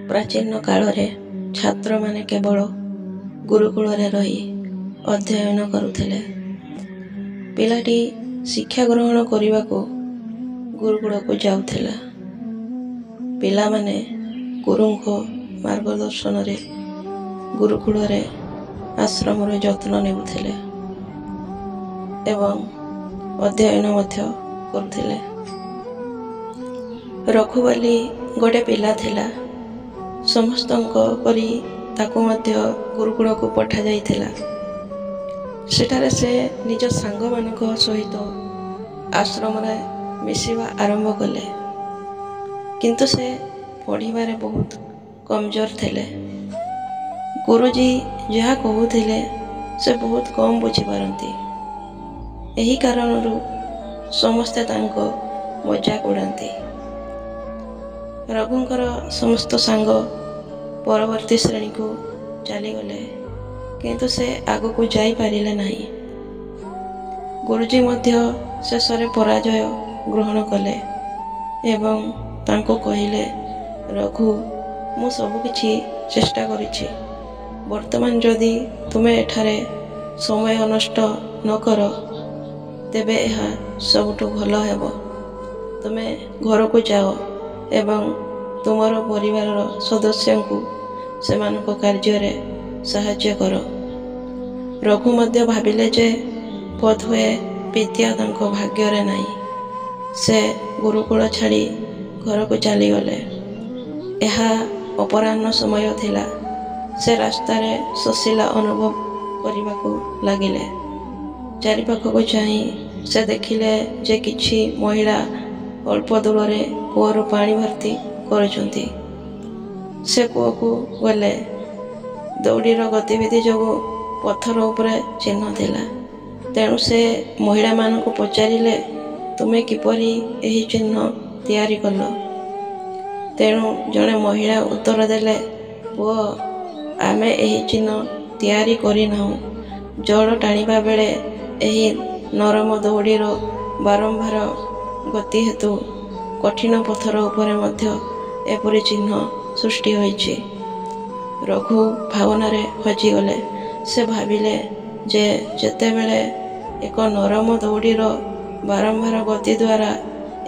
प्राचीन काल रे छात्र माने केवल गुरुकुल रे रही अध्ययन करुथिले। पिलाटी शिक्षा ग्रहण करने को गुरुकुल को जाउथिला। पिला माने गुरु को मार्गदर्शन रे गुरुकुल रे आश्रम रे जत्न नेउथिले एवं अध्ययन मध्य करुथिले। रघु बोली गोटे पिला थिला। समस्तंको परी ताकू मध्य गुरुकुल को पठा जाइथिला। सेठारे से निज सांग मानक सहित आश्रम रे मिसिबा आरंभ कले, किंतु से पढ़िबारे बहुत कमजोर थिले। गुरुजी जहा कहूथिले से बहुत कम बुझी पारंती। एही कारणरू समस्ते तांको मजाक उड़ांती। रघुंकर समस्त सांग परवर्ती श्रेणी को चली गले, किंतु से आगो को जाई पारिले नहीं। गुरुजी मध्य शेष रे पराजय ग्रहण कले एवं तांको कहिले, रघु मु सब किछि चेष्टा करिछि। वर्तमान जदि तुमे एठारे समय नष्ट न कर तेबे एहा सबटु भलो हेबो। तुमे घर को जाओ एवं तुमर परिवार सदस्य को सेमानको कार्य रे साहाय्य कर। रघु मध्य भाविले जे बोध हुए विद्या तांको भाग्य रे नाही। से गुरुकुल छाड़ी घर को चली गले। एहा अपराह्न समय थिला। से रास्ता रे ससिला अनुभव करने को लगिले। चारिपाख को चाही से देखिले जे किछि महिला अल्प दूर रे कूअरु पानी भर्ती करुछंती। से कूଅ को गले। दौड़ीर गतिविधि जोगु पत्थर उपरे चिन्ह थिला। तेणु से महिला मान को पचारिले, तुमे किपरि एही चिन्ह तैयारी कल? तेणु जड़े महिला उत्तर देले, पुओ आमे एही चिन्ह तैयारी करिनाहु। जड़ टाणिबा बेले एही नरम दौड़ीर बारंबार गति हेतु कठिन पत्थर उपरे मध्य एपरि चिन्ह सृष्टि होइछि। रघु भावना रे हजी गले। से भाविले जे जेते बेले एक नरम दौड़ीर बारंबार गति द्वारा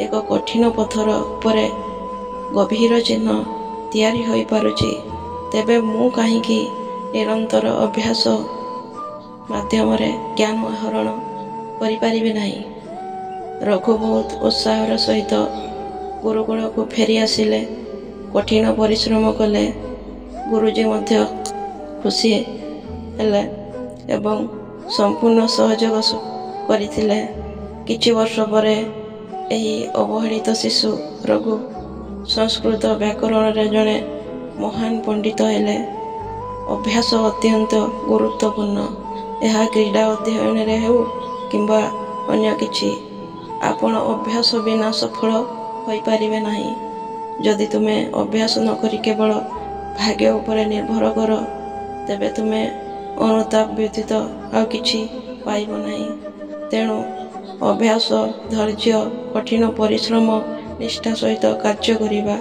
एक कठिन पत्थर उपरे गभीर चिन्ह तैयारी होई पारुछि, तेबे मु काहीकि निरंतर अभ्यास माध्यम रे ज्ञान आहरण करि पारिबि नाही। रघु बहुत उत्साहर सहित गुरुकुल को फेरी आसिले। कठिन परिश्रम कले। गुरुजी मध्य खुशी हेले एवं संपूर्ण सहयोग करथिले। किछि वर्ष परे एही अवहेलित शिशु रघु संस्कृत व्याकरण रे जणे महान पंडित हेले। अभ्यास अत्यंत गुरुत्वपूर्ण। एहा क्रीडा अध्ययन रे हेउ किंबा अन्य किछि, आपण अभ्यास बिना सफल होई पारिबे नाही। जदि तुमे अभ्यास न करी केवल भाग्य उपरे निर्भर कर, तेबे तुमे अनुताप व्यतीत आ किछि पाइब नाही। तेणु अभ्यास, धैर्य, कठिन परिश्रम, निष्ठा सहित कार्य करिबा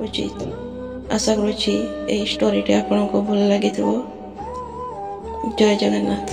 उचित। आशा करुछि एही स्टोरीटी आपनको भल लागिथिबो। जय जगन्नाथ।